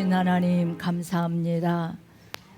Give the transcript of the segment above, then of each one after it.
살아계신 하나님 감사합니다.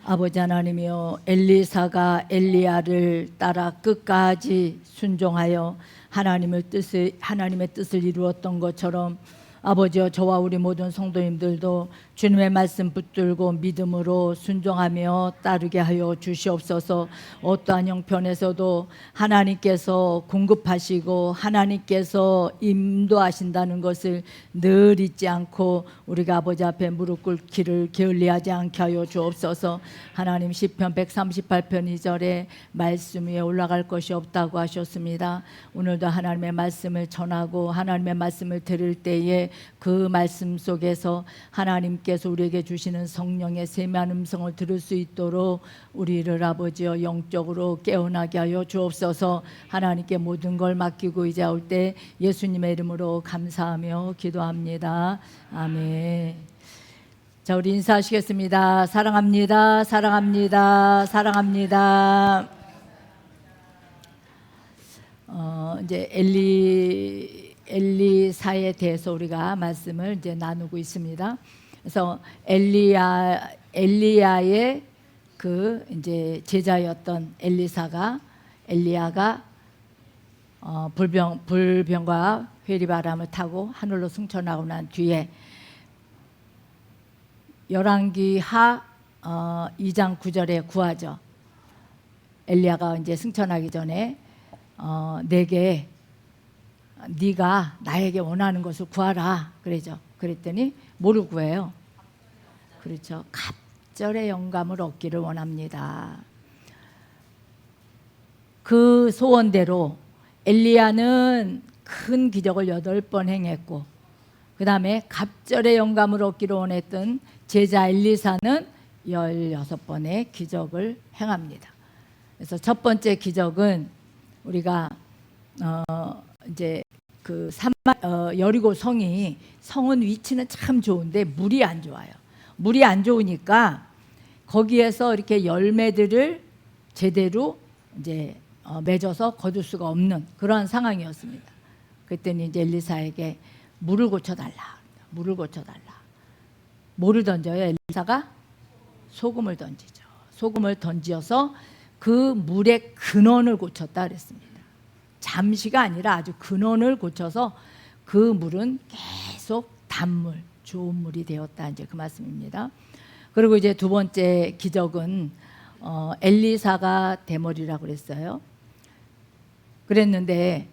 아버지 하나님이여, 엘리사가 엘리야를 따라 끝까지 순종하여 하나님의 뜻을 이루었던 것처럼 아버지여, 저와 우리 모든 성도님들도 주님의 말씀 붙들고 믿음으로 순종하며 따르게 하여 주시옵소서. 어떠한 형편에서도 하나님께서 공급하시고 하나님께서 인도하신다는 것을 늘 잊지 않고 우리가 아버지 앞에 무릎 꿇기를 게을리하지 않게 하여 주옵소서. 하나님, 시편 138편 2절에 말씀 위에 올라갈 것이 없다고 하셨습니다. 오늘도 하나님의 말씀을 전하고 하나님의 말씀을 들을 때에 그 말씀 속에서 하나님께서 우리에게 주시는 성령의 세미한 음성을 들을 수 있도록 우리를 아버지여 영적으로 깨어나게 하여 주옵소서. 하나님께 모든 걸 맡기고 이제 올 때 예수님의 이름으로 감사하며 기도합니다. 아멘. 자, 우리 인사하시겠습니다. 사랑합니다. 사랑합니다. 사랑합니다. 이제 엘리사에 대해서 우리가 말씀을 이제 나누고 있습니다. 그래서 엘리야의 그 이제 제자였던 엘리야가 불병과 회리바람을 타고 하늘로 승천하고 난 뒤에 열왕기하 2장 9절에 구하죠. 엘리야가 이제 승천하기 전에 내게 네가 나에게 원하는 것을 구하라 그러죠. 그랬더니 뭐를 구해요? 그렇죠. 갑절의 영감을 얻기를 원합니다. 그 소원대로 엘리야는 큰 기적을 8번 행했고, 그 다음에 갑절의 영감을 얻기를 원했던 제자 엘리사는 16번의 기적을 행합니다. 그래서 첫 번째 기적은 우리가 이제 그 여리고 성은 위치는 참 좋은데 물이 안 좋아요. 물이 안 좋으니까 거기에서 이렇게 열매들을 제대로 이제 맺어서 거둘 수가 없는 그런 상황이었습니다. 그랬더니 이제 엘리사에게 물을 고쳐달라. 뭐를 던져요? 엘리사가 소금을 던지죠. 소금을 던져서 그 물의 근원을 고쳤다 그랬습니다. 잠시가 아니라 아주 근원을 고쳐서 그 물은 계속 단물, 좋은 물이 되었다, 이제 그 말씀입니다. 그리고 이제 두 번째 기적은 엘리사가 대머리라고 그랬어요. 그랬는데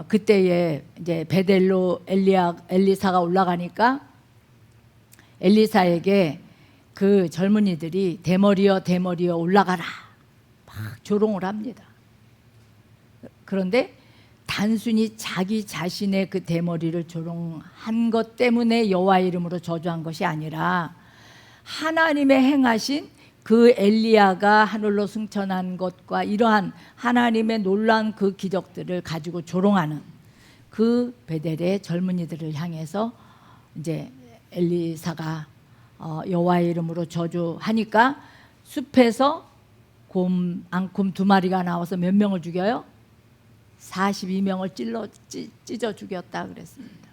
그때에 이제 베델로 엘리사가 올라가니까 엘리사에게 그 젊은이들이 대머리여 올라가라 막 조롱을 합니다. 그런데 단순히 자기 자신의 그 대머리를 조롱한 것 때문에 여호와 이름으로 저주한 것이 아니라 하나님의 행하신 그 엘리야가 하늘로 승천한 것과 이러한 하나님의 놀라운 그 기적들을 가지고 조롱하는 그 베델의 젊은이들을 향해서 이제 엘리사가 여호와의 이름으로 저주하니까 숲에서 앙금 2마리가 나와서 몇 명을 죽여요? 42명을 찢어 죽였다 그랬습니다.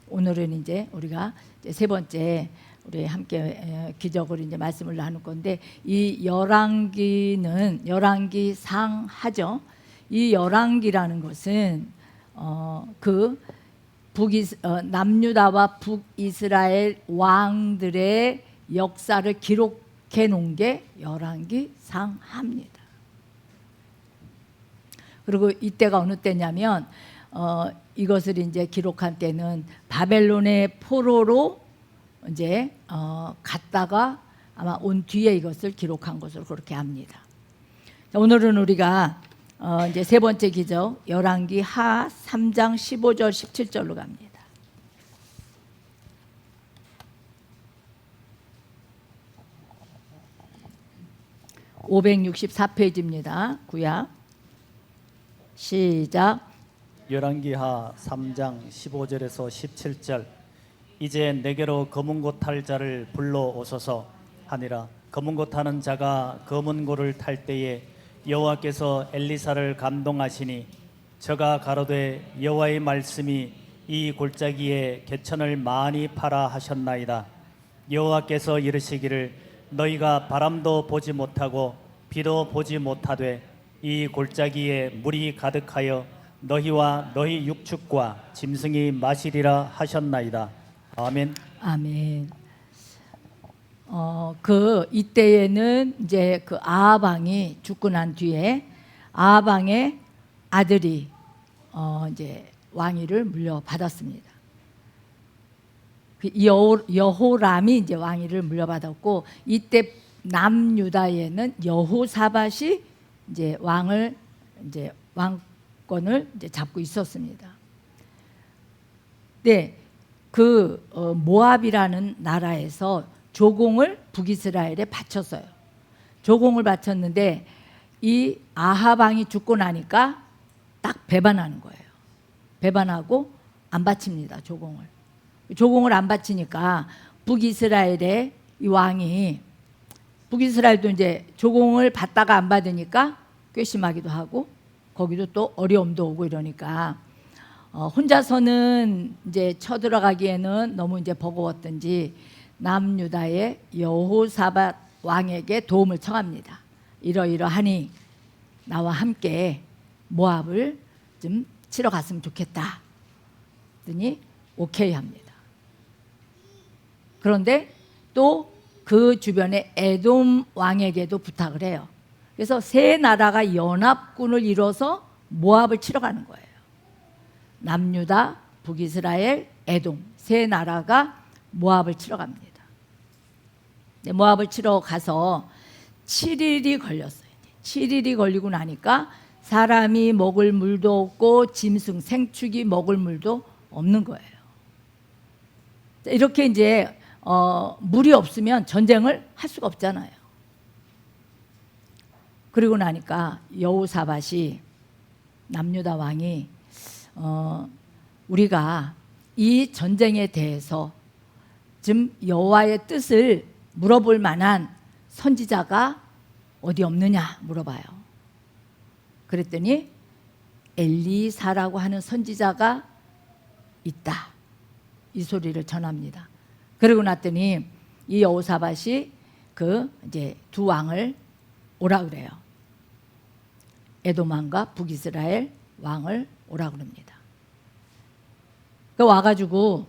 오늘은 이제 우리가 이제 세 번째 우리 함께 기적을 이제 말씀을 나눌 건데, 이 열왕기는 열왕기 상하죠. 이 열왕기라는 것은 그 남유다와 북이스라엘 왕들의 역사를 기록해 놓은 게 열왕기 상하입니다. 그리고 이때가 어느 때냐면 이것을 이제 기록한 때는 바벨론의 포로로 이제 갔다가 아마 온 뒤에 이것을 기록한 것으로 그렇게 합니다. 자, 오늘은 우리가 이제 세 번째 기적 열왕기 하 3장 15절 17절로 갑니다. (564페이지입니다) 구약. 시작. 열왕기하 3장 15절에서 17절. 이제 내게로 검은 고 탈 자를 불러오소서 하니라. 검은 고 타는 자가 검은 고를 탈 때에 여호와께서 엘리사를 감동하시니 저가 가로되 여호와의 말씀이 이 골짜기에 개천을 많이 팔아 하셨나이다. 여호와께서 이르시기를 너희가 바람도 보지 못하고 비도 보지 못하되 이 골짜기에 물이 가득하여 너희와 너희 육축과 짐승이 마시리라 하셨나이다. 아멘. 아멘. 이때에는 이제 그 아합 왕이 죽고 난 뒤에 아합 왕의 아들이 이제 왕위를 물려받았습니다. 여호람이 이제 왕위를 물려받았고, 이때 남유다에는 여호사밧이 이제 왕권을 이제 잡고 있었습니다. 네, 모압이라는 나라에서 조공을 북이스라엘에 바쳤어요. 조공을 바쳤는데 이 아합 왕이 죽고 나니까 딱 배반하는 거예요. 배반하고 안 바칩니다. 조공을 안 바치니까 북이스라엘의 이 왕이, 북이스라엘도 이제 조공을 받다가 안 받으니까 괘씸하기도 하고 거기도 또 어려움도 오고 이러니까 혼자서는 이제 쳐들어가기에는 너무 이제 버거웠던지 남유다의 여호사밧 왕에게 도움을 청합니다. 이러이러하니 나와 함께 모압을 좀 치러 갔으면 좋겠다. 그랬더니 오케이 합니다. 그런데 또 그 주변에 에돔 왕에게도 부탁을 해요. 그래서 세 나라가 연합군을 이뤄서 모압을 치러 가는 거예요. 남유다, 북이스라엘, 에돔 세 나라가 모압을 치러 갑니다. 모압을 치러 가서 7일이 걸렸어요. 7일이 걸리고 나니까 사람이 먹을 물도 없고 짐승, 생축이 먹을 물도 없는 거예요. 이렇게 이제 물이 없으면 전쟁을 할 수가 없잖아요. 그리고 나니까 여호사밧이, 남유다 왕이 우리가 이 전쟁에 대해서 좀 여호와의 뜻을 물어볼 만한 선지자가 어디 없느냐 물어봐요. 그랬더니 엘리사라고 하는 선지자가 있다, 이 소리를 전합니다. 그러고 났더니 이 여호사밧이 이제 두 왕을 오라 그래요. 에돔 왕과 북이스라엘 왕을 오라 그럽니다. 와가지고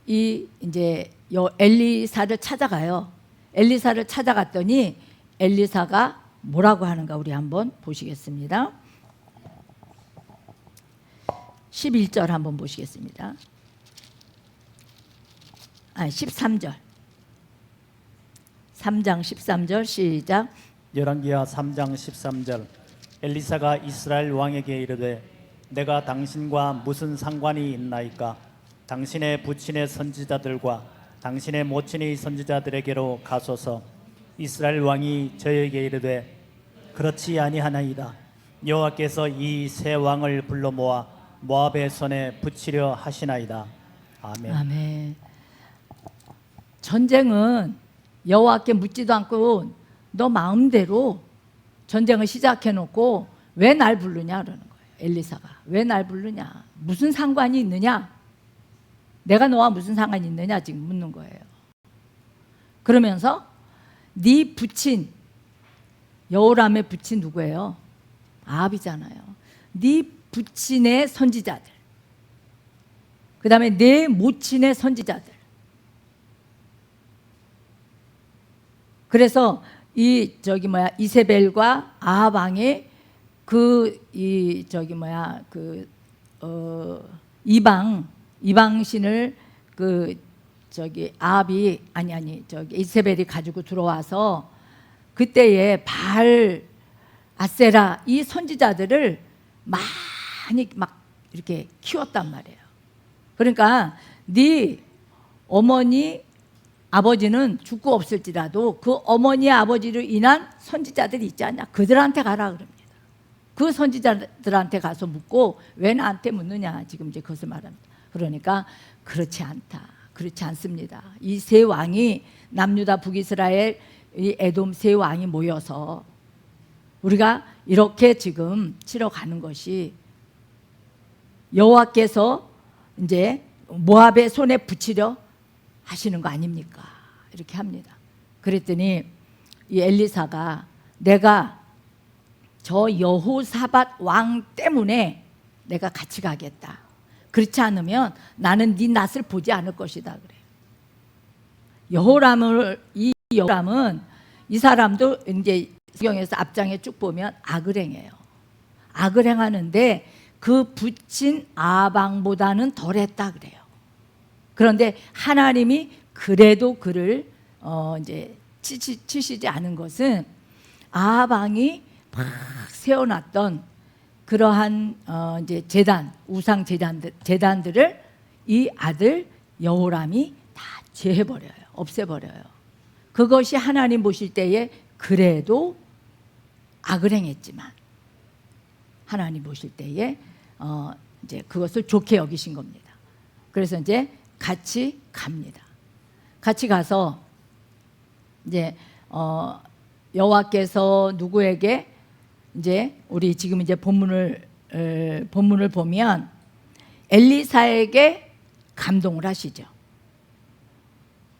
이제 엘리사를 찾아가요. 엘리사를 찾아갔더니 엘리사가 뭐라고 하는가 우리 한번 보시겠습니다. 11절 한번 보시겠습니다. 13절. 3장 13절 시작. 열왕기하 3장 13절. 엘리사가 이스라엘 왕에게 이르되 내가 당신과 무슨 상관이 있나이까? 당신의 부친의 선지자들과 당신의 모친의 선지자들에게로 가소서. 이스라엘 왕이 저에게 이르되 그렇지 아니하나이다. 여호와께서 이 세 왕을 불러 모아 모압의 손에 붙이려 하시나이다. 아멘. 아멘. 전쟁은 여호와께 묻지도 않고 너 마음대로 전쟁을 시작해 놓고 왜 날 부르냐 그러는 거예요. 엘리사가 왜 날 부르냐, 무슨 상관이 있느냐, 내가 너와 무슨 상관이 있느냐 지금 묻는 거예요. 그러면서 네 부친, 여호람의 부친 누구예요? 아합이잖아요. 네 부친의 선지자들, 그 다음에 내 모친의 선지자들. 그래서 이세벨과 아합 왕의 이방신을 아합이 이세벨이 가지고 들어와서 그때에 바알, 아세라 이 선지자들을 많이 막 이렇게 키웠단 말이에요. 그러니까 네 어머니 아버지는 죽고 없을지라도 그 어머니 아버지로 인한 선지자들이 있지 않냐, 그들한테 가라 그럽니다. 그 선지자들한테 가서 묻고 왜 나한테 묻느냐, 지금 이제 그것을 말합니다. 그러니까 그렇지 않다, 그렇지 않습니다. 이 세 왕이, 남유다, 북이스라엘, 이 에돔 세 왕이 모여서 우리가 이렇게 지금 치러 가는 것이 여호와께서 이제 모압의 손에 붙이려 하시는 거 아닙니까? 이렇게 합니다. 그랬더니 이 엘리사가 내가 저 여호사밧 왕 때문에 내가 같이 가겠다. 그렇지 않으면 나는 네 낯을 보지 않을 것이다 그래요. 여호람은 이 사람도 이제 성경에서 앞장에 쭉 보면 악을 행해요. 악을 행하는데 그 붙인 아방보다는 덜했다 그래요. 그런데 하나님이 그래도 그를 이제 치시지 않은 것은 아방이 막 세워놨던 그러한 이제 우상 제단들을 이 아들 여호람이 다 제해버려요. 없애버려요. 그것이 하나님 보실 때에 그래도 악을 행했지만 하나님 보실 때에 이제 그것을 좋게 여기신 겁니다. 그래서 이제 같이 갑니다. 같이 가서 이제 여호와께서 누구에게 이제 우리 지금 이제 본문을 보면 엘리사에게 감동을 하시죠.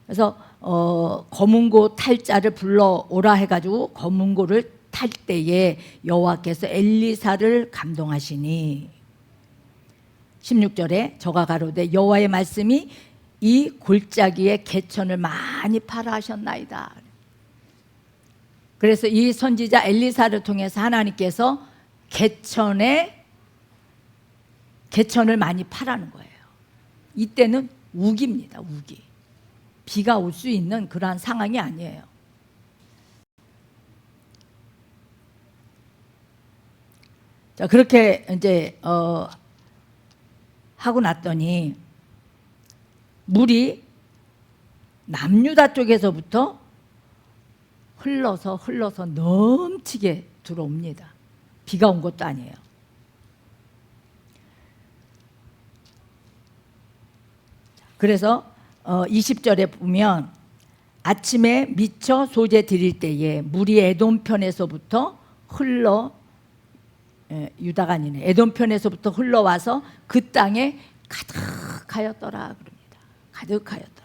그래서 검은고 탈자를 불러오라 해가지고 검은고를 탈 때에 여호와께서 엘리사를 감동하시니 16절에 저가 가로되 여호와의 말씀이 이 골짜기에 개천을 많이 팔아 하셨나이다. 그래서 이 선지자 엘리사를 통해서 하나님께서 개천을 많이 파라는 거예요. 이때는 우기입니다. 우기. 비가 올 수 있는 그러한 상황이 아니에요. 자, 그렇게 이제 하고 났더니 물이 남유다 쪽에서부터 흘러서 넘치게 들어옵니다. 비가 온 것도 아니에요. 그래서 20절에 보면 아침에 미쳐 소재 드릴 때에 물이 에돔 편에서부터 유다가 아니네, 에돔 편에서부터 흘러와서 그 땅에 가득하였더라 그럽니다. 가득하였더라.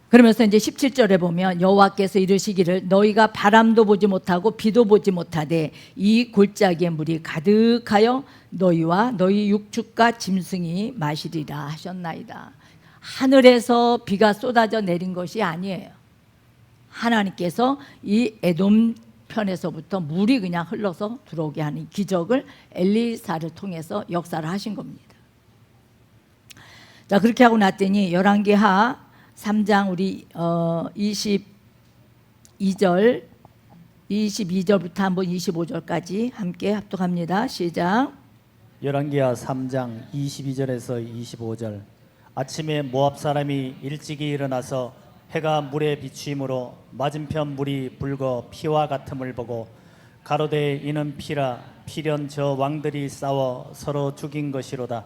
그러면서 이제 17절에 보면 여호와께서 이르시기를 너희가 바람도 보지 못하고 비도 보지 못하되 이 골짜기에 물이 가득하여 너희와 너희 육축과 짐승이 마시리라 하셨나이다. 하늘에서 비가 쏟아져 내린 것이 아니에요. 하나님께서 이 에돔 편에서부터 물이 그냥 흘러서 들어오게 하는 기적을 엘리사를 통해서 역사를 하신 겁니다. 자, 그렇게 하고 났더니 열왕기하 3장 우리 22절부터 한번 25절까지 함께 합독합니다. 시작. 열왕기하 3장 22절에서 25절. 아침에 모압 사람이 일찍이 일어나서 해가 물에 비추임으로 맞은편 물이 붉어 피와 같음을 보고 가로되 이는 피라 피련 저 왕들이 싸워 서로 죽인 것이로다.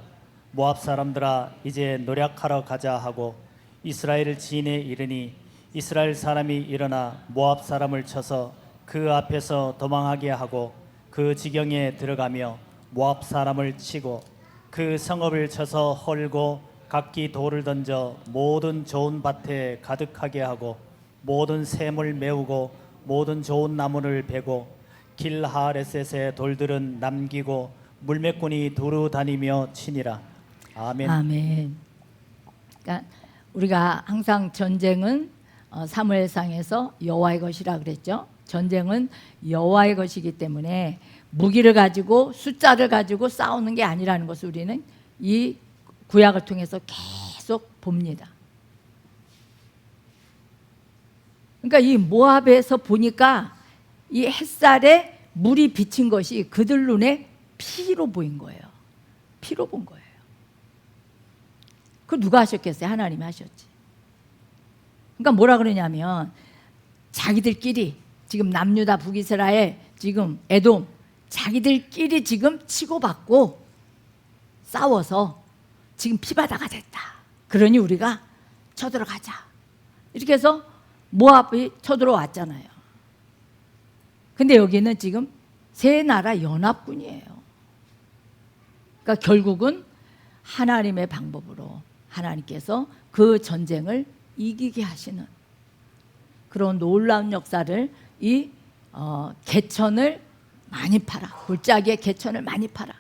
모압 사람들아 이제 노략하러 가자 하고 이스라엘 진에 이르니 이스라엘 사람이 일어나 모압 사람을 쳐서 그 앞에서 도망하게 하고 그 지경에 들어가며 모압 사람을 치고 그 성읍을 쳐서 헐고 각기 돌을 던져 모든 좋은 밭에 가득하게 하고 모든 샘을 메우고 모든 좋은 나무를 베고 길하레셋의 돌들은 남기고 물매꾼이 두루 다니며 치니라. 아멘. 아멘. 그러니까 우리가 항상 전쟁은 사무엘상에서 여호와의 것이라 그랬죠. 전쟁은 여호와의 것이기 때문에 무기를 가지고 숫자를 가지고 싸우는 게 아니라는 것을 우리는 이 구약을 통해서 계속 봅니다. 그러니까 이 모압에서 보니까 이 햇살에 물이 비친 것이 그들 눈에 피로 보인 거예요. 피로 본 거예요. 그 누가 하셨겠어요? 하나님이 하셨지. 그러니까 뭐라 그러냐면 자기들끼리 지금 남유다 북이스라엘 지금 에돔 자기들끼리 지금 치고받고 싸워서 지금 피바다가 됐다. 그러니 우리가 쳐들어가자. 이렇게 해서 모압이 쳐들어왔잖아요. 근데 여기는 지금 세 나라 연합군이에요. 그러니까 결국은 하나님의 방법으로 하나님께서 그 전쟁을 이기게 하시는 그런 놀라운 역사를 이 개천을 많이 팔아. 골짜기에 개천을 많이 팔아.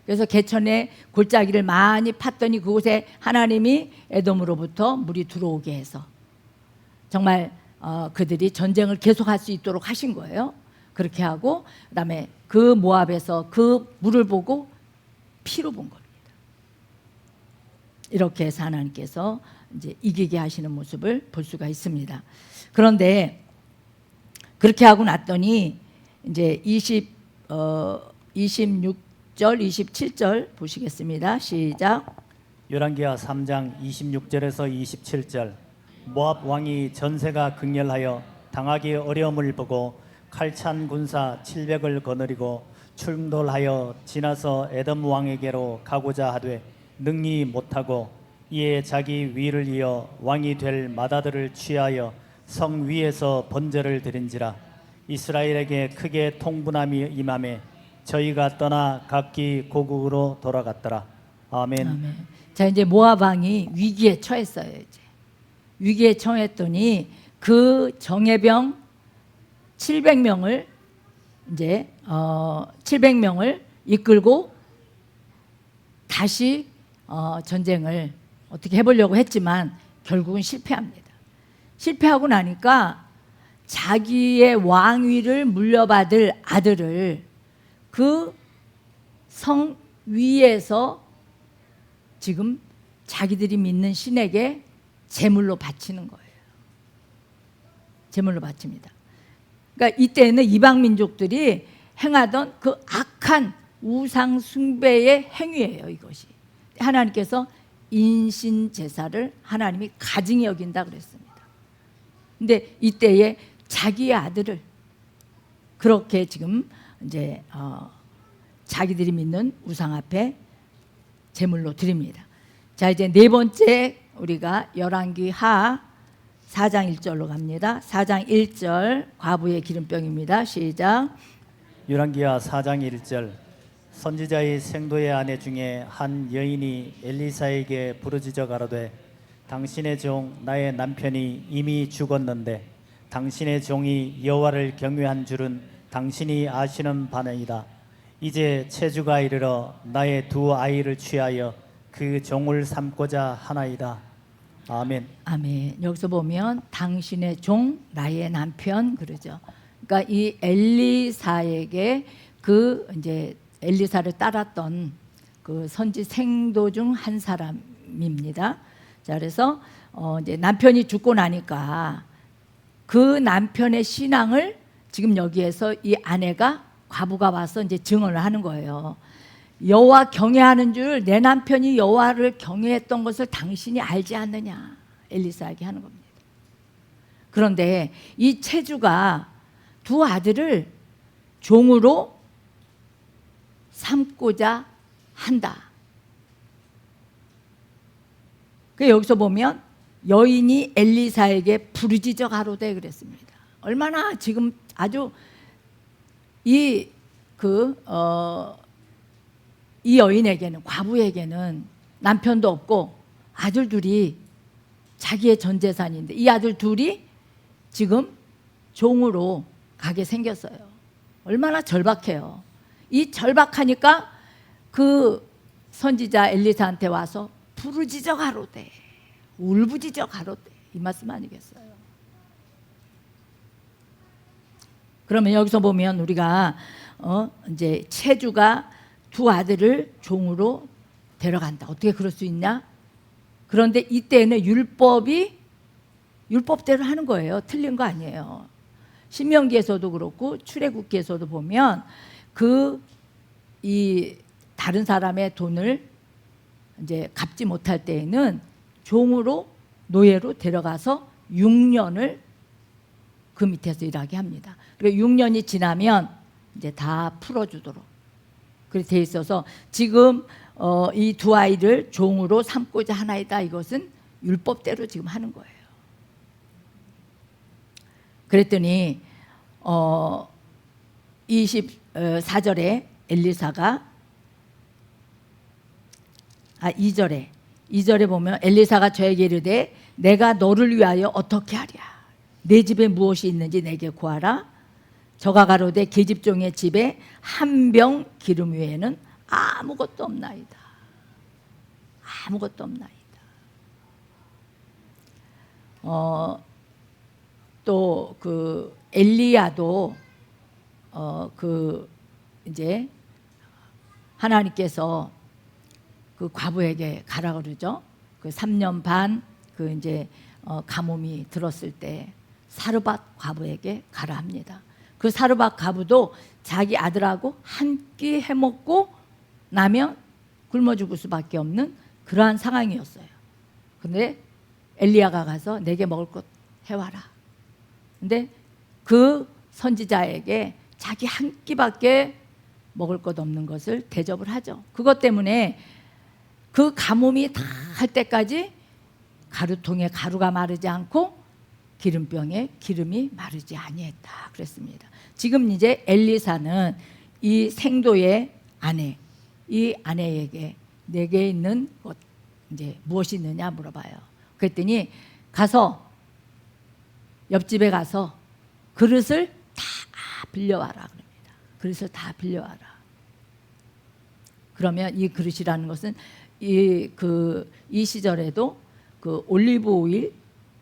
그래서 개천에 골짜기를 많이 팠더니 그곳에 하나님이 에돔으로부터 물이 들어오게 해서 정말 그들이 전쟁을 계속할 수 있도록 하신 거예요. 그렇게 하고 그다음에 그 모압에서 그 물을 보고 피로 본 겁니다. 이렇게 해서 하나님께서 이제 이기게 하시는 모습을 볼 수가 있습니다. 그런데 그렇게 하고 났더니 이제 26절, 27절 보시겠습니다. 시작. 열왕기하 3장 26절에서 27절. 모압 왕이 전세가 극렬하여 당하기 어려움을 보고 칼찬 군사 700을 거느리고 충돌하여 지나서 에돔 왕에게로 가고자 하되 능히 못하고 이에 자기 위를 이어 왕이 될 마다들을 취하여 성 위에서 번제를 드린지라. 이스라엘에게 크게 통분함이 임하매 저희가 떠나 각기 고국으로 돌아갔더라. 아멘. 아멘. 자, 이제 모압 왕이 위기에 처했어요. 이제 위기에 처했더니 그 정예병 700명을 이제 700명을 이끌고 다시 전쟁을 어떻게 해보려고 했지만 결국은 실패합니다. 실패하고 나니까 자기의 왕위를 물려받을 아들을 그 성 위에서 지금 자기들이 믿는 신에게 제물로 바치는 거예요. 제물로 바칩니다. 그러니까 이때는 이방 민족들이 행하던 그 악한 우상 숭배의 행위예요, 이것이. 하나님께서 인신 제사를 하나님이 가증히 여긴다 그랬습니다. 근데 이때에 자기의 아들을 그렇게 지금 이제 자기들이 믿는 우상 앞에 제물로 드립니다. 자, 이제 네 번째 우리가 열왕기하 4장 1절로 갑니다. 4장 1절 과부의 기름병입니다. 시작. 열왕기하 4장 1절. 선지자의 생도의 아내 중에 한 여인이 엘리사에게 부르짖어 가로되 당신의 종 나의 남편이 이미 죽었는데 당신의 종이 여호와를 경외한 줄은 당신이 아시는 바니이다. 이제 체주가 이르러 나의 두 아이를 취하여 그 종을 삼고자 하나이다. 아멘. 아멘. 여기서 보면 당신의 종 나의 남편 그러죠. 그러니까 이 엘리사에게 그 이제 엘리사를 따랐던 그 선지 생도 중 한 사람입니다. 자, 그래서 이제 남편이 죽고 나니까 그 남편의 신앙을 지금 여기에서 이 아내가 과부가 와서 이제 증언을 하는 거예요. 여호와 경외하는 줄 내 남편이 여호와를 경외했던 것을 당신이 알지 않느냐 엘리사에게 하는 겁니다. 그런데 이 체주가 두 아들을 종으로 삼고자 한다. 그 여기서 보면 여인이 엘리사에게 부르짖어 가로되 그랬습니다. 얼마나 지금 아주 이 여인에게는 과부에게는 남편도 없고 아들 둘이 자기의 전 재산인데 이 아들 둘이 지금 종으로 가게 생겼어요. 얼마나 절박해요. 이 절박하니까 그 선지자 엘리사한테 와서 부르짖어 가로되 울부짖어 가로되 이 말씀 아니겠어요? 그러면 여기서 보면 우리가 이제 체주가 두 아들을 종으로 데려간다. 어떻게 그럴 수 있냐? 그런데 이때는 율법대로 하는 거예요. 틀린 거 아니에요. 신명기에서도 그렇고 출애굽기에서도 보면 이 다른 사람의 돈을 이제 갚지 못할 때에는 종으로 노예로 데려가서 6년을 그 밑에서 일하게 합니다. 그리고 6년이 지나면 이제 다 풀어주도록 그렇게 돼 있어서 지금 이 두 아이를 종으로 삼고자 하나이다. 이것은 율법대로 지금 하는 거예요. 그랬더니 24절에 엘리사가 2절에 보면 엘리사가 저에게 이르되 내가 너를 위하여 어떻게 하랴. 내 집에 무엇이 있는지 내게 구하라. 저가 가로되 계집종의 집에 한 병 기름 외에는 아무것도 없나이다. 아무것도 없나이다. 또 그 엘리야도 그 이제 하나님께서 그 과부에게 가라 그러죠. 그 3년 반 그 이제 가뭄이 들었을 때 사르밧 과부에게 가라 합니다. 그 사르밧 과부도 자기 아들하고 한 끼 해먹고 나면 굶어 죽을 수밖에 없는 그러한 상황이었어요. 근데 엘리야가 가서 내게 먹을 것 해와라. 근데 그 선지자에게 자기 한 끼밖에 먹을 것 없는 것을 대접을 하죠. 그것 때문에 그 가뭄이 다 할 때까지 가루통에 가루가 마르지 않고 기름병에 기름이 마르지 아니했다 그랬습니다. 지금 이제 엘리사는 이 생도의 아내, 이 아내에게 내게 있는 것 이제 무엇이 있느냐 물어봐요. 그랬더니 가서 옆집에 가서 그릇을 다 빌려와라 그럽니다. 그릇을 다 빌려와라. 그러면 이 그릇이라는 것은 이 시절에도 그 올리브 오일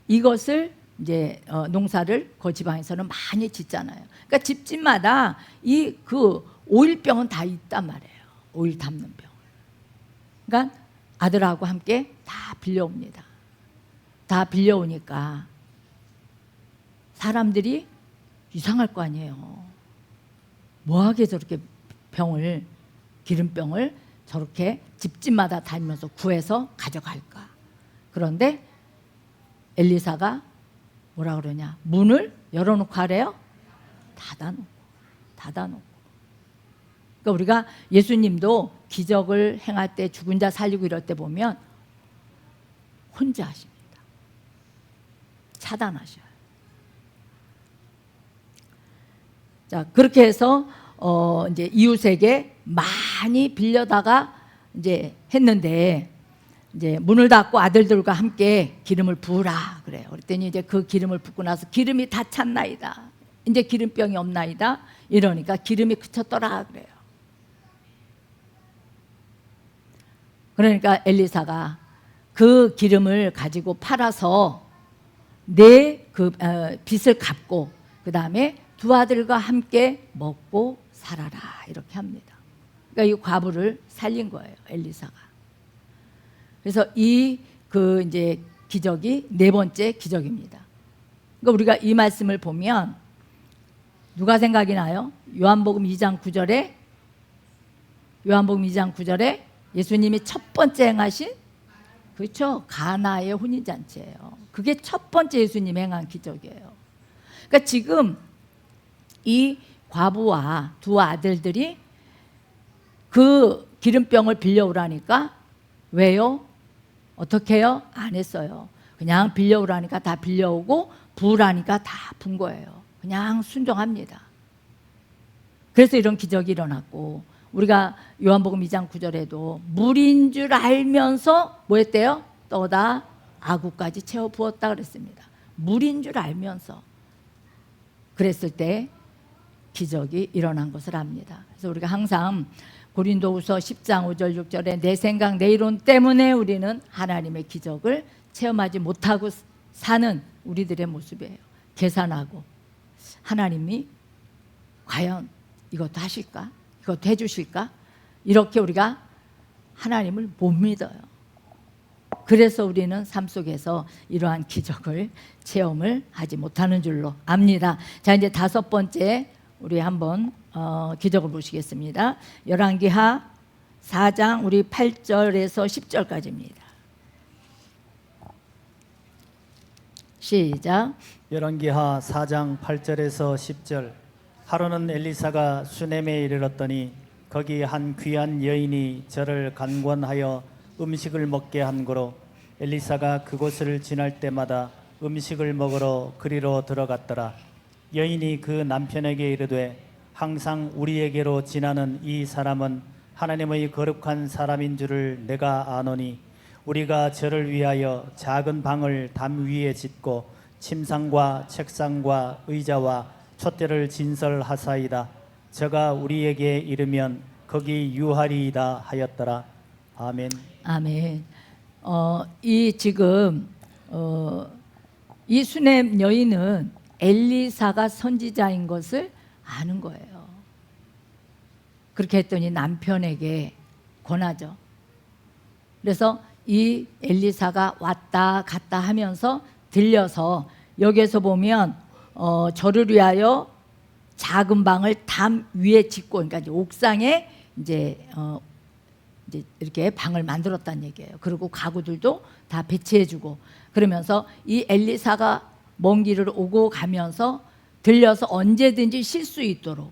이것을 이제 농사를 그 지방에서는 많이 짓잖아요. 그러니까 집집마다 이 그 오일병은 다 있단 말이에요. 오일 담는 병. 그러니까 아들하고 함께 다 빌려옵니다. 다 빌려오니까 사람들이 이상할 거 아니에요. 뭐하게 저렇게 병을 기름병을 저렇게 집집마다 다니면서 구해서 가져갈까. 그런데 엘리사가 뭐라 그러냐. 문을 열어놓고 하래요. 닫아놓고. 그러니까 우리가 예수님도 기적을 행할 때 죽은 자 살리고 이럴 때 보면 혼자 하십니다. 차단하셔요. 자, 그렇게 해서 이제 이웃에게 많이 빌려다가 이제 했는데 이제 문을 닫고 아들들과 함께 기름을 부으라 그래요. 그랬더니 이제 그 기름을 붓고 나서 기름이 다 찼나이다. 이제 기름병이 없나이다. 이러니까 기름이 그쳤더라 그래요. 그러니까 엘리사가 그 기름을 가지고 팔아서 내 그 빚을 갚고 그 다음에 두 아들과 함께 먹고 살아라 이렇게 합니다. 그러니까 이 과부를 살린 거예요, 엘리사가. 그래서 이 그 이제 기적이 네 번째 기적입니다. 그러니까 우리가 이 말씀을 보면 누가 생각이 나요? 요한복음 2장 9절에 예수님이 첫 번째 행하신 그렇죠. 가나의 혼인잔치예요. 그게 첫 번째 예수님 행한 기적이에요. 그러니까 지금 이 과부와 두 아들들이 그 기름병을 빌려오라니까 왜요? 어떻게 해요? 안 했어요. 그냥 빌려오라니까 다 빌려오고 부으라니까 다 분 거예요. 그냥 순종합니다. 그래서 이런 기적이 일어났고 우리가 요한복음 2장 9절에도 물인 줄 알면서 뭐 했대요? 떠다 아구까지 채워 부었다 그랬습니다. 물인 줄 알면서 그랬을 때 기적이 일어난 것을 압니다. 그래서 우리가 항상 고린도후서 10장 5절 6절에 내 생각 내 이론 때문에 우리는 하나님의 기적을 체험하지 못하고 사는 우리들의 모습이에요. 계산하고 하나님이 과연 이것도 하실까? 이것도 해주실까? 이렇게 우리가 하나님을 못 믿어요. 그래서 우리는 삶 속에서 이러한 기적을 체험을 하지 못하는 줄로 압니다. 자, 이제 다섯 번째 우리 한번 기적을 보시겠습니다. 열왕기하 4장 우리 8절에서 10절까지입니다. 시작. 열왕기하 4장 8절에서 10절. 하루는 엘리사가 수넴에 이르렀더니 거기 한 귀한 여인이 저를 간권하여 음식을 먹게 한 고로 엘리사가 그곳을 지날 때마다 음식을 먹으러 그리로 들어갔더라. 여인이 그 남편에게 이르되 항상 우리에게로 지나는 이 사람은 하나님의 거룩한 사람인 줄을 내가 아노니 우리가 저를 위하여 작은 방을 담 위에 짓고 침상과 책상과 의자와 촛대를 진설하사이다. 저가 우리에게 이르면 거기 유하리이다 하였더라. 아멘. 아멘. 이 지금 이 수넴 여인은 엘리사가 선지자인 것을 아는 거예요. 그렇게 했더니 남편에게 권하죠. 그래서 이 엘리사가 왔다 갔다 하면서 들려서 여기에서 보면 저를 위하여 작은 방을 담 위에 짓고, 그러니까 이제 옥상에 이제 이렇게 방을 만들었다는 얘기예요. 그리고 가구들도 다 배치해주고, 그러면서 이 엘리사가 먼 길을 오고 가면서 들려서 언제든지 쉴 수 있도록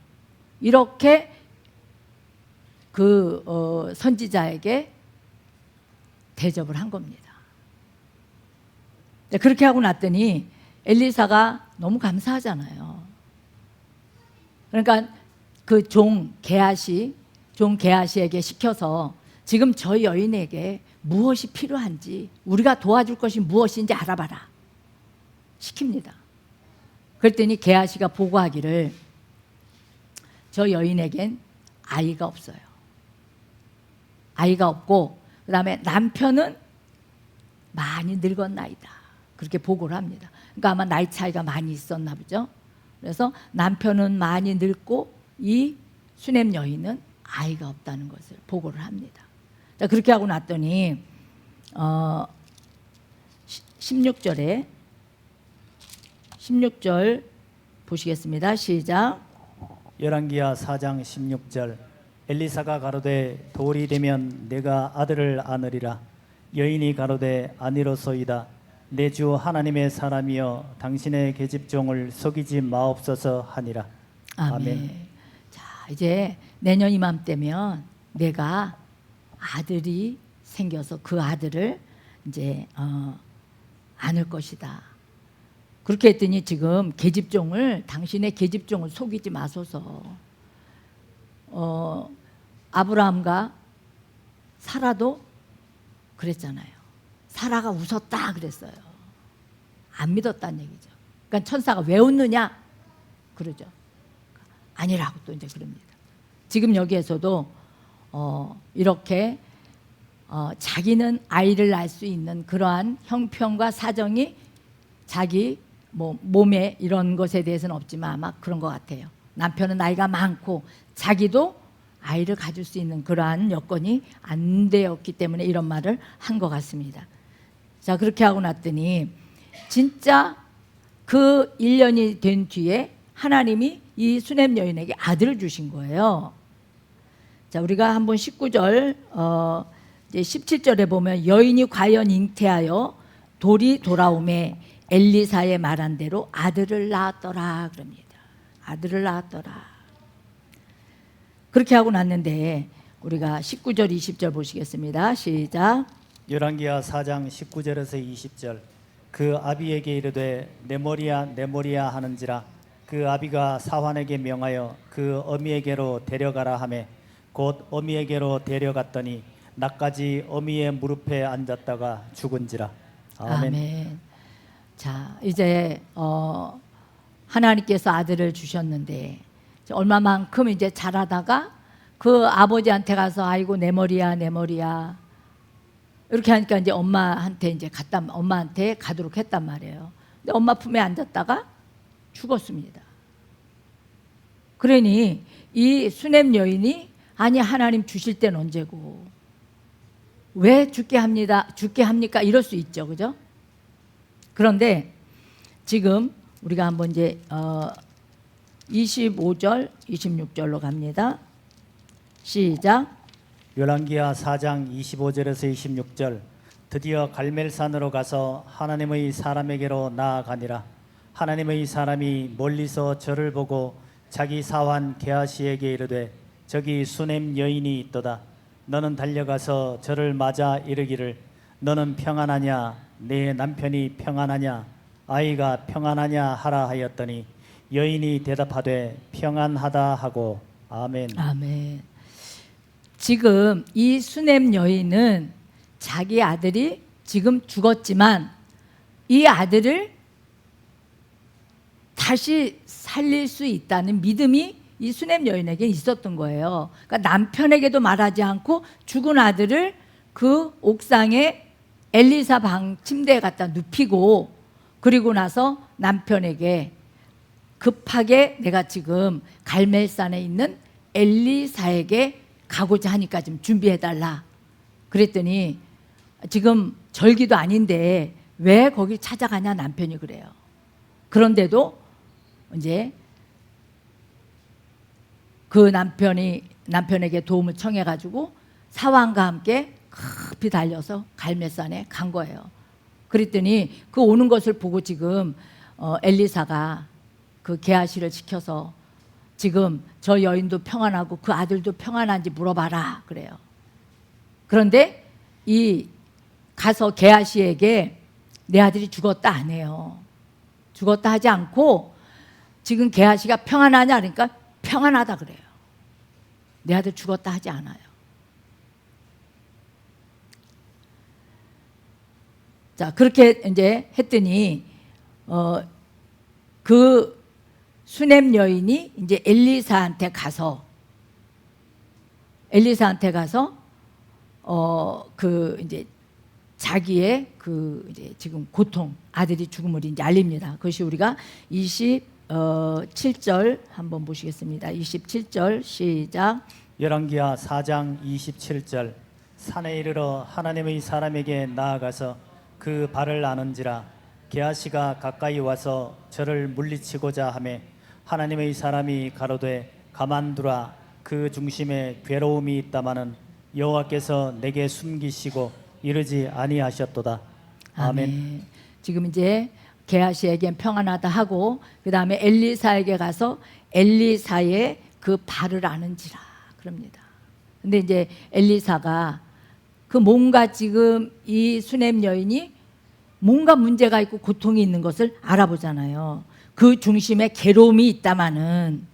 이렇게 그 선지자에게 대접을 한 겁니다. 그렇게 하고 났더니 엘리사가 너무 감사하잖아요. 그러니까 그 종 게하시에게 시켜서 지금 저 여인에게 무엇이 필요한지, 우리가 도와줄 것이 무엇인지 알아봐라 시킵니다. 그랬더니 게하시가 보고하기를 저 여인에겐 아이가 없어요. 아이가 없고 그 다음에 남편은 많이 늙었나이다. 그렇게 보고를 합니다. 그러니까 아마 나이 차이가 많이 있었나 보죠. 그래서 남편은 많이 늙고 이 수넴 여인은 아이가 없다는 것을 보고를 합니다. 자, 그렇게 하고 났더니 16절 보시겠습니다. 시작. 열왕기하 4장 16절. 엘리사가 가로되 돌이 되면 내가 아들을 안으리라. 여인이 가로되 아니로소이다. 내 주 하나님의 사람이여 당신의 계집종을 속이지 마옵소서 하니라. 아멘. 자, 이제 내년 이맘때면 내가 아들이 생겨서 그 아들을 이제 안을 것이다. 그렇게 했더니 지금 당신의 계집종을 속이지 마소서. 아브라함과 사라도 그랬잖아요. 사라가 웃었다 그랬어요. 안 믿었다는 얘기죠. 그러니까 천사가 왜 웃느냐 그러죠. 아니라고 또 이제 그럽니다. 지금 여기에서도 이렇게 자기는 아이를 낳을 수 있는 그러한 형편과 사정이 자기 몸에 이런 것에 대해서는 없지만 아마 그런 것 같아요. 남편은 나이가 많고 자기도 아이를 가질 수 있는 그러한 여건이 안 되었기 때문에 이런 말을 한 것 같습니다. 자, 그렇게 하고 났더니 진짜 그 1년이 된 뒤에 하나님이 이 수넴 여인에게 아들을 주신 거예요. 자, 우리가 한번 19절 이제 17절에 보면 여인이 과연 잉태하여 돌이 돌아오매 엘리사의 말한 대로 아들을 낳았더라 그럽니다. 아들을 낳았더라. 그렇게 하고 났는데 우리가 19절 20절 보시겠습니다. 시작. 열왕기하 4장 19절에서 20절. 그 아비에게 이르되 내 머리야 하는지라. 그 아비가 사환에게 명하여 그 어미에게로 데려가라 하매 곧 어미에게로 데려갔더니 낮까지 어미의 무릎에 앉았다가 죽은지라. 아멘. 아멘. 자, 이제 하나님께서 아들을 주셨는데 얼마만큼 이제 자라다가 그 아버지한테 가서 아이고 내 머리야 이렇게 하니까 이제 엄마한테 가도록 했단 말이에요. 근데 엄마 품에 앉았다가 죽었습니다. 그러니 이 수넴 여인이 아니 하나님 주실 때는 언제고 왜 죽게 합니까? 이럴 수 있죠, 그죠? 그런데 지금 우리가 한번 이제 25절, 26절로 갑니다. 시작. 열왕기하 4장 25절에서 26절. 드디어 갈멜산으로 가서 하나님의 사람에게로 나아가니라. 하나님의 사람이 멀리서 저를 보고 자기 사환 게하시에게 이르되 저기 수넴 여인이 있도다. 너는 달려가서 저를 맞아 이르기를 너는 평안하냐 내 남편이 평안하냐 아이가 평안하냐 하라 하였더니 여인이 대답하되 평안하다 하고 아멘. 아멘. 지금 이 수넴 여인은 자기 아들이 지금 죽었지만 이 아들을 다시 살릴 수 있다는 믿음이 이 수넴 여인에게 있었던 거예요. 그러니까 남편에게도 말하지 않고 죽은 아들을 그 옥상에 엘리사 방 침대에 갖다 눕히고, 그리고 나서 남편에게 급하게 내가 지금 갈멜산에 있는 엘리사에게 가고자 하니까 좀 준비해달라. 그랬더니 지금 절기도 아닌데 왜 거기 찾아가냐, 남편이 그래요. 그런데도 이제 그 남편에게 도움을 청해가지고 사환과 함께 급히 달려서 갈멜산에 간 거예요. 그랬더니 그 오는 것을 보고 지금 엘리사가 그 게하시를 시켜서 지금 저 여인도 평안하고 그 아들도 평안한지 물어봐라 그래요. 그런데 이 가서 게하시에게 내 아들이 죽었다 안 해요. 죽었다 하지 않고 지금 게하시가 평안하냐 그러니까 평안하다 그래요. 내 아들 죽었다 하지 않아요. 자, 그렇게 이제 했더니 그 수넴 여인이 이제 엘리사한테 가서 그 이제 자기의 그 이제 지금 고통, 아들이 죽음을 이제 알립니다. 그것이 우리가 27절 한번 보시겠습니다. 27절 시작. 열왕기하 4장 27절. 산에 이르러 하나님의 사람에게 나아가서 그 발을 아는지라. 게하시가 가까이 와서 저를 물리치고자 하매 하나님의 사람이 가로되 가만두라. 그 중심에 괴로움이 있다마는 여호와께서 내게 숨기시고 이르지 아니하셨도다. 아멘. 지금 이제 게하시에겐 평안하다 하고 그 다음에 엘리사에게 가서 엘리사의 그 발을 아는지라 그럽니다. 근데 이제 엘리사가 그 뭔가 지금 이 수넴 여인이 뭔가 문제가 있고 고통이 있는 것을 알아보잖아요. 그 중심에 괴로움이 있다마는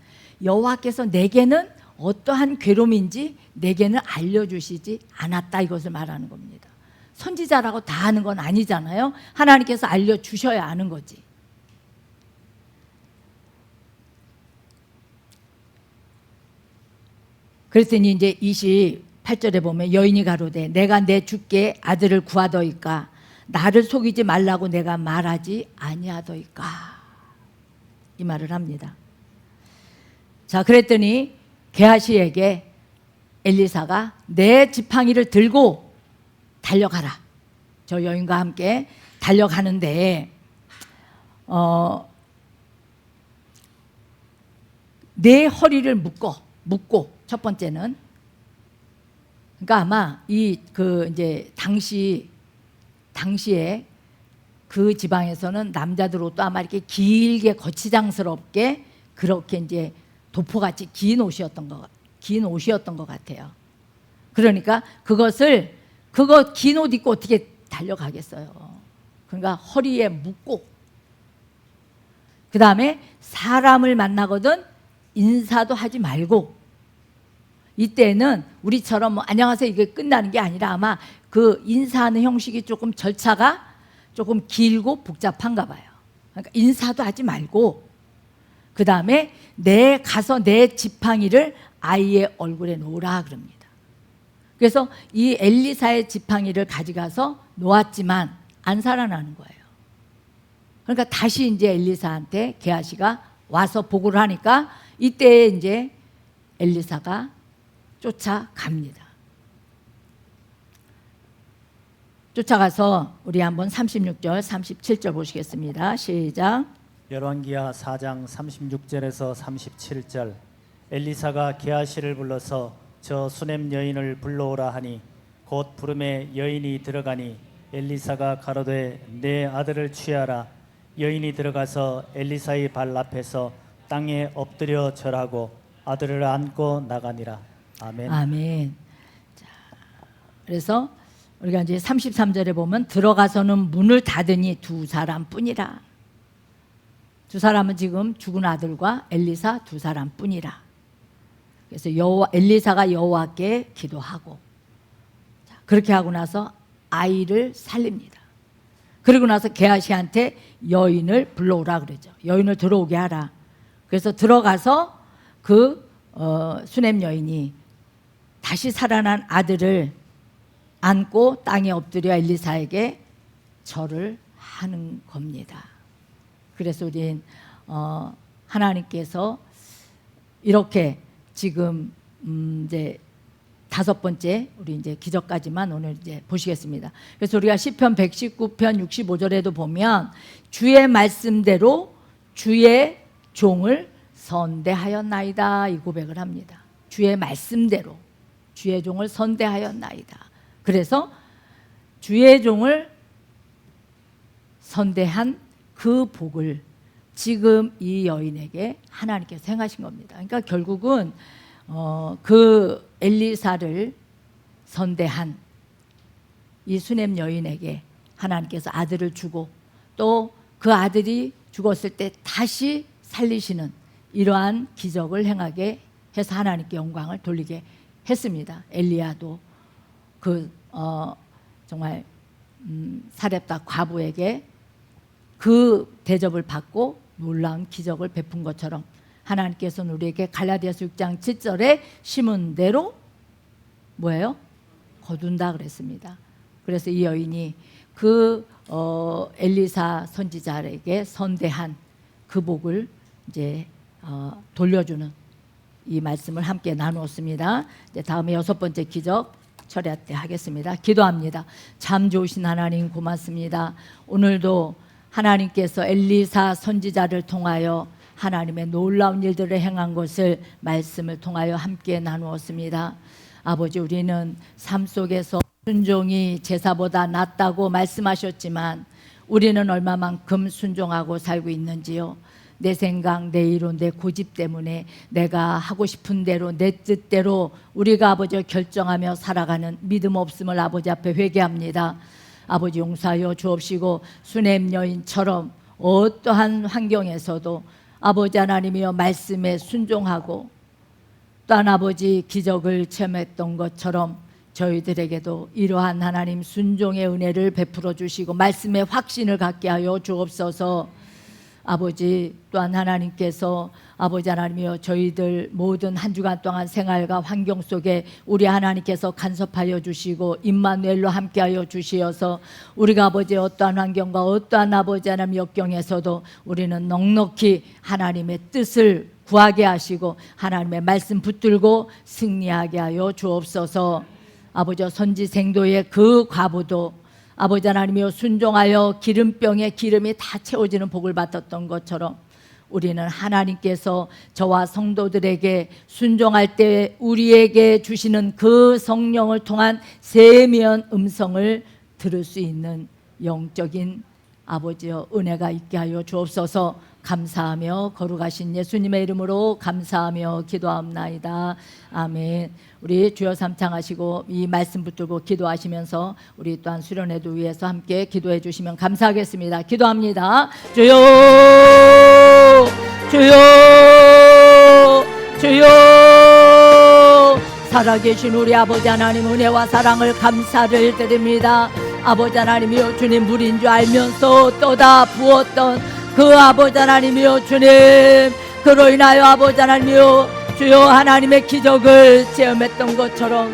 여호와께서 내게는 어떠한 괴로움인지 내게는 알려주시지 않았다, 이것을 말하는 겁니다. 선지자라고 다 아는 건 아니잖아요. 하나님께서 알려주셔야 아는 거지. 그랬더니 이제 28절에 보면 여인이 가로되 내가 내 주께 아들을 구하더이까 나를 속이지 말라고 내가 말하지 아니하더이까, 이 말을 합니다. 자, 그랬더니 게하시에게 엘리사가 내 지팡이를 들고 달려가라. 저 여인과 함께 달려가는데 내 허리를 묶고 첫 번째는, 그러니까 아마 이 그 이제 당시에 그 지방에서는 남자들 옷도 아마 이렇게 길게 거치장스럽게 그렇게 이제 도포같이 긴 옷이었던 것 같아요. 그러니까 그거 긴 옷 입고 어떻게 달려가겠어요. 그러니까 허리에 묶고, 그 다음에 사람을 만나거든 인사도 하지 말고, 이때는 우리처럼 뭐 안녕하세요 이게 끝나는 게 아니라 아마 그 인사하는 형식이 조금 절차가 조금 길고 복잡한가 봐요. 그러니까 인사도 하지 말고, 그 다음에 가서 내 지팡이를 아이의 얼굴에 놓으라 그럽니다. 그래서 이 엘리사의 지팡이를 가져가서 놓았지만 안 살아나는 거예요. 그러니까 다시 이제 엘리사한테 게하시가 와서 보고를 하니까 이때 이제 엘리사가 쫓아갑니다. 쫓아가서 우리 한번 36절, 37절 보시겠습니다. 시작. 열왕기하 4장 36절에서 37절. 엘리사가 게하시를 불러서 저 수넴 여인을 불러오라 하니 곧 부름에 여인이 들어가니 엘리사가 가로되 내 아들을 취하라. 여인이 들어가서 엘리사의 발 앞에서 땅에 엎드려 절하고 아들을 안고 나가니라. 아멘. 아멘. 자, 그래서 우리가 이제 33절에 보면 들어가서는 문을 닫으니 두 사람뿐이라. 두 사람은 지금 죽은 아들과 엘리사 두 사람뿐이라. 그래서 엘리사가 여호와께 기도하고, 자, 그렇게 하고 나서 아이를 살립니다. 그리고 나서 게하시한테 여인을 불러오라 그러죠. 여인을 들어오게 하라. 그래서 들어가서 그 수넴 여인이 다시 살아난 아들을 안고 땅에 엎드려 엘리사에게 절을 하는 겁니다. 그래서 우린 하나님께서 이렇게 지금 이제 5번째 우리 이제 기적까지만 오늘 이제 보시겠습니다. 그래서 우리가 시편 119편 65절에도 보면 주의 말씀대로 주의 종을 선대하였나이다 이 고백을 합니다. 주의 말씀대로 주의 종을 선대하였나이다. 그래서 주의 종을 선대한 그 복을 지금 이 여인에게 하나님께서 행하신 겁니다. 그러니까 결국은 그 엘리사를 선대한 이 수넴 여인에게 하나님께서 아들을 주고 또 그 아들이 죽었을 때 다시 살리시는 이러한 기적을 행하게 해서 하나님께 영광을 돌리게 했습니다. 엘리야도 그 정말 사렙다 과부에게 그 대접을 받고 놀라운 기적을 베푼 것처럼 하나님께서는 우리에게 갈라디아서 6장 7절에 심은 대로 뭐예요? 거둔다 그랬습니다. 그래서 이 여인이 그 엘리사 선지자에게 선대한 그 복을 이제 돌려주는 이 말씀을 함께 나누었습니다. 이제 다음에 6번째 기적 처리하겠습니다. 기도합니다. 참 좋으신 하나님 고맙습니다. 오늘도 하나님께서 엘리사 선지자를 통하여 하나님의 놀라운 일들을 행한 것을 말씀을 통하여 함께 나누었습니다. 아버지, 우리는 삶 속에서 순종이 제사보다 낫다고 말씀하셨지만 우리는 얼마만큼 순종하고 살고 있는지요. 내 생각, 내 이론, 내 고집 때문에 내가 하고 싶은 대로 내 뜻대로 우리가 아버지 결정하며 살아가는 믿음 없음을 아버지 앞에 회개합니다. 아버지 용서하여 주옵시고 수넴 여인처럼 어떠한 환경에서도 아버지 하나님이여 말씀에 순종하고 또한 아버지 기적을 체험했던 것처럼 저희들에게도 이러한 하나님 순종의 은혜를 베풀어 주시고 말씀의 확신을 갖게 하여 주옵소서. 아버지 또한 하나님께서 아버지 하나님이여 저희들 모든 한 주간 동안 생활과 환경 속에 우리 하나님께서 간섭하여 주시고 임마누엘로 함께하여 주시어서 우리가 아버지 어떠한 환경과 어떠한 아버지 하나님 역경에서도 우리는 넉넉히 하나님의 뜻을 구하게 하시고 하나님의 말씀 붙들고 승리하게 하여 주옵소서. 아버지 선지생도의 그 과부도 아버지 하나님이여 순종하여 기름병에 기름이 다 채워지는 복을 받았던 것처럼 우리는 하나님께서 저와 성도들에게 순종할 때 우리에게 주시는 그 성령을 통한 세미한 음성을 들을 수 있는 영적인 아버지여 은혜가 있게 하여 주옵소서. 감사하며 거룩하신 예수님의 이름으로 감사하며 기도합나이다. 아멘. 우리 주여 삼창하시고 이 말씀 붙들고 기도하시면서 우리 또한 수련회도 위해서 함께 기도해 주시면 감사하겠습니다. 기도합니다. 주여 주여 주여 살아계신 우리 아버지 하나님 은혜와 사랑을 감사를 드립니다. 아버지 하나님이여 주님 물인 줄 알면서 또다 부었던 그 아버지 하나님이여 주님 그로 인하여 아버지 하나님이여 주여 하나님의 기적을 체험했던 것처럼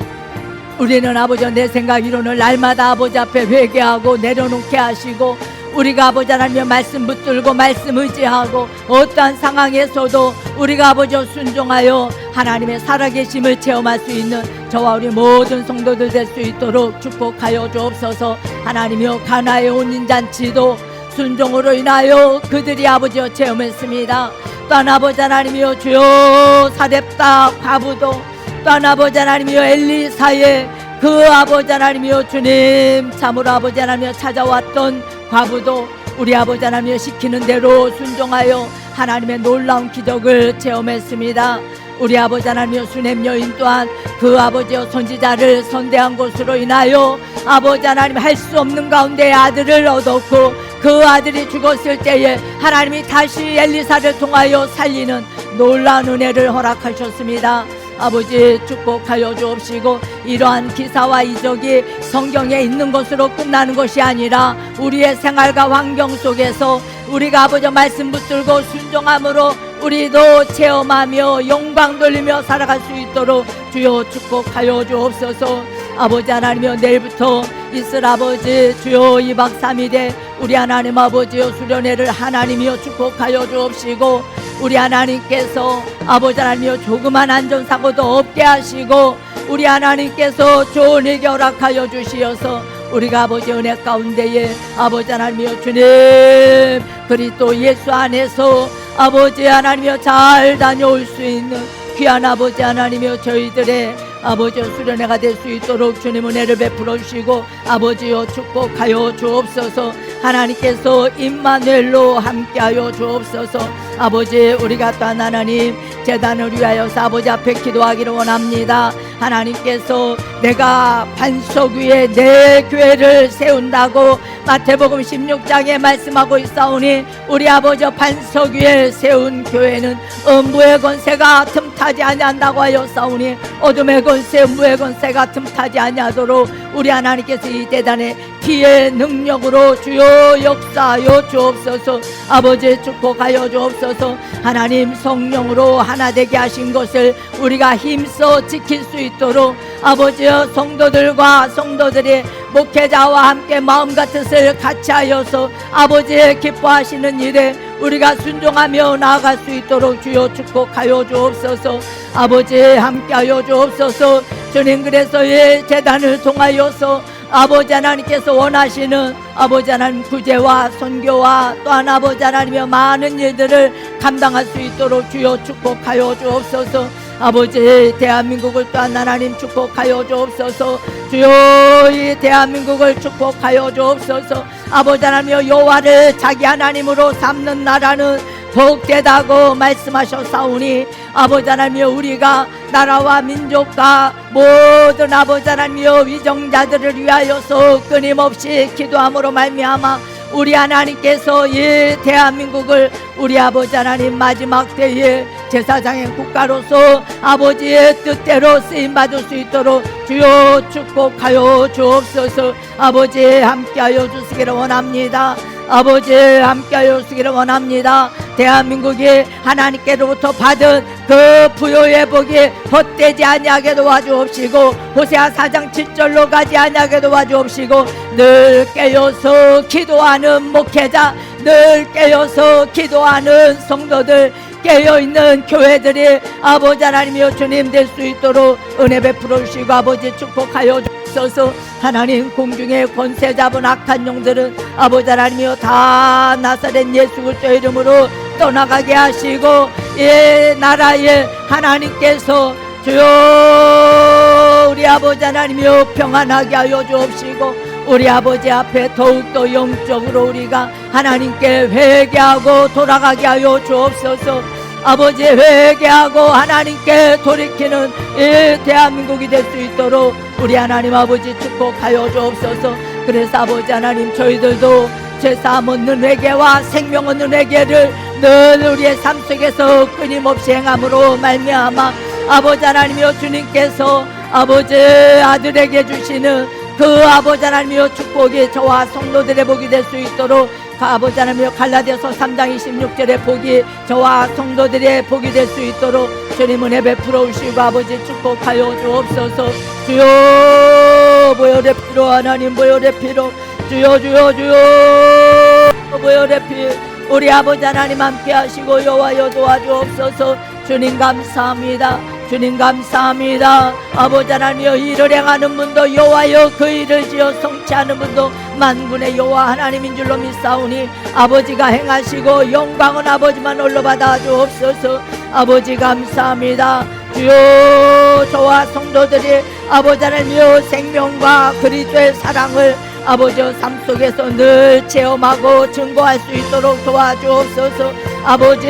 우리는 아버지 내 생각 이론을 날마다 아버지 앞에 회개하고 내려놓게 하시고 우리가 아버지 하나님의 말씀 붙들고 말씀 의지하고 어떠한 상황에서도 우리가 아버지 순종하여 하나님의 살아계심을 체험할 수 있는 저와 우리 모든 성도들 될 수 있도록 축복하여 주옵소서. 하나님이여 가나의 혼인잔치도 순종으로 인하여 그들이 아버지여 체험했습니다. 또한 아버지 하나님이여 주여 사렙다 과부도 또한 아버지 하나님이여 엘리사의 그 아버지 하나님이여 주님 참으로 아버지 하나님이여 찾아왔던 과부도 우리 아버지 하나님이여 시키는 대로 순종하여 하나님의 놀라운 기적을 체험했습니다. 우리 아버지 하나님이여 수넴 여인 또한 그 아버지여 선지자를 선대한 것으로 인하여 아버지 하나님 할 수 없는 가운데 아들을 얻었고 그 아들이 죽었을 때에 하나님이 다시 엘리사를 통하여 살리는 놀라운 은혜를 허락하셨습니다. 아버지 축복하여 주옵시고, 이러한 기사와 이적이 성경에 있는 것으로 끝나는 것이 아니라 우리의 생활과 환경 속에서 우리가 아버지 말씀 붙들고 순종함으로 우리도 체험하며 영광 돌리며 살아갈 수 있도록 주여 축복하여 주옵소서. 아버지 하나님이여, 내일부터 있을 아버지 주여 2박 3일에 우리 하나님 아버지여 수련회를 하나님이여 축복하여 주옵시고, 우리 하나님께서 아버지 하나님이여 조그만 안전사고도 없게 하시고, 우리 하나님께서 좋은 일 허락하여 주시어서 우리가 아버지 은혜 가운데에 아버지 하나님이여 주님 그리스도 예수 안에서 아버지 하나님이여 잘 다녀올 수 있는 귀한 아버지 하나님이여 저희들의 아버지여 수련회가 될 수 있도록 주님 은혜를 베풀어 주시고, 아버지여 축복하여 주옵소서. 하나님께서 임마누엘로 함께하여 주옵소서. 아버지, 우리가 또한 하나님 제단을 위하여서 아버지 앞에 기도하기를 원합니다. 하나님께서 내가 반석 위에 내 교회를 세운다고 마태복음 16장에 말씀하고 있사오니, 우리 아버지 반석 위에 세운 교회는 음부의 권세가 틈타지 아니한다고 하였사오니, 어둠의 권세 음부의 권세가 틈타지 아니하도록 우리 하나님께서 이 대단의 피의 능력으로 주여 역사하여 주옵소서. 아버지 축복하여 주옵소서. 하나님 성령으로 하나 되게 하신 것을 우리가 힘써 지킬 수 있도록 아버지여 성도들과 성도들이 목회자와 함께 마음과 뜻을 같이 하여서 아버지의 기뻐하시는 일에 우리가 순종하며 나아갈 수 있도록 주여 축복하여 주옵소서. 아버지 함께하여 주옵소서. 주님, 그래서 이 재단을 통하여서 아버지 하나님께서 원하시는 아버지 하나님 구제와 선교와 또한 아버지 하나님의 많은 일들을 감당할 수 있도록 주여 축복하여 주옵소서. 아버지 대한민국을 또한 하나님 축복하여 주옵소서. 주여 이 대한민국을 축복하여 주옵소서. 아버지 하나님여, 여호와를 자기 하나님으로 삼는 나라는 복되다고 말씀하셨사오니, 아버지 하나님여, 우리가 나라와 민족과 모든 아버지 하나님여 위정자들을 위하여서 끊임없이 기도함으로 말미암아 우리 하나님께서 이 대한민국을 우리 아버지 하나님 마지막 때에 제사장의 국가로서 아버지의 뜻대로 쓰임받을 수 있도록 주여 축복하여 주옵소서. 아버지 함께하여 주시기를 원합니다. 아버지 함께하여 주시기를 원합니다. 대한민국이 하나님께로부터 받은 그 부요의 복이 헛되지 아니하게 도와주옵시고, 호세아 4장 7절로 가지 아니하게 도와주옵시고, 늘 깨어서 기도하는 목회자, 늘 깨어서 기도하는 성도들, 깨어있는 교회들이 아버지 하나님이여 주님 될 수 있도록 은혜 베풀어 주시고 아버지 축복하여 주옵소서. 하나님, 공중에 권세 잡은 악한 영들은 아버지 하나님이여 다 나사렛 예수 그리스도 이름으로 떠나가게 하시고, 이 나라에 하나님께서 주여 우리 아버지 하나님이여 평안하게 하여 주옵시고, 우리 아버지 앞에 더욱더 영적으로 우리가 하나님께 회개하고 돌아가게 하여 주옵소서. 아버지 회개하고 하나님께 돌이키는 이 대한민국이 될 수 있도록 우리 하나님 아버지 축복하여 주옵소서. 그래서 아버지 하나님, 저희들도 죄사함 얻는 회개와 생명 얻는 회개를 늘 우리의 삶 속에서 끊임없이 행함으로 말미암아 아버지 하나님이여 주님께서 아버지 아들에게 주시는 그 아버지 하나님이여 축복이 저와 성도들의 복이 될 수 있도록 아버지 하나님이여 갈라디아서 3장 26절의 복이 저와 성도들의 복이 될 수 있도록 주님 은혜 베풀어 주시고 아버지 축복하여 주옵소서. 주여 보혈의 피로, 하나님 보혈의 피로, 주여 주여 주여 보혈의 피, 우리 아버지 하나님 함께 하시고 여호와여 도와주옵소서. 주님 감사합니다. 주님 감사합니다. 아버지 하나님여, 일을 행하는 분도 여호와여 그 일을 지어 성취하는 분도 만군의 여호와 하나님인 줄로 믿사오니 아버지가 행하시고 영광은 아버지만 홀로 받아 주옵소서. 아버지 감사합니다. 주여 저와 성도들이 아버지 하나님여 생명과 그리스도의 사랑을 아버지의 삶 속에서 늘 체험하고 증거할 수 있도록 도와주옵소서. 아버지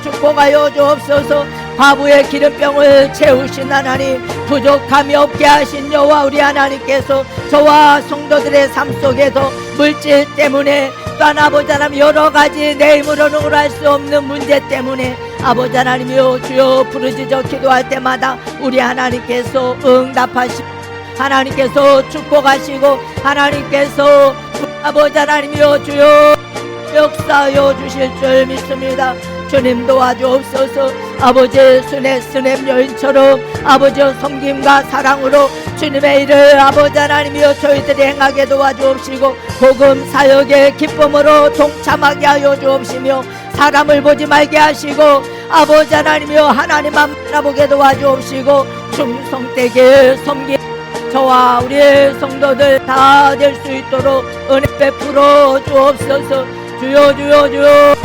축복하여 주옵소서. 바보의 기름병을 채우신 하나님, 부족함이 없게 하신 여호와 우리 하나님께서 저와 성도들의 삶 속에도 물질 때문에 또한 아버지 하나님 여러 가지 내 힘으로는 할 수 없는 문제 때문에 아버지 하나님이여 주여 부르짖어 기도할 때마다 우리 하나님께서 응답하시고 하나님께서 축복하시고 하나님께서 아버지 하나님이여 주여 역사하여 주실 줄 믿습니다. 주님 도와주옵소서. 아버지의 스냅 여인처럼 아버지의 섬김과 사랑으로 주님의 일을 아버지 하나님이여 저희들이 행하게 도와주옵시고 복음 사역의 기쁨으로 동참하게 하여 주옵시며 사람을 보지 말게 하시고 아버지 하나님이여 하나님만 바라보게 도와주옵시고 충성되게 섬기 저와 우리의 성도들 다 될 수 있도록 은혜 베풀어 주옵소서. 주여 주여 주여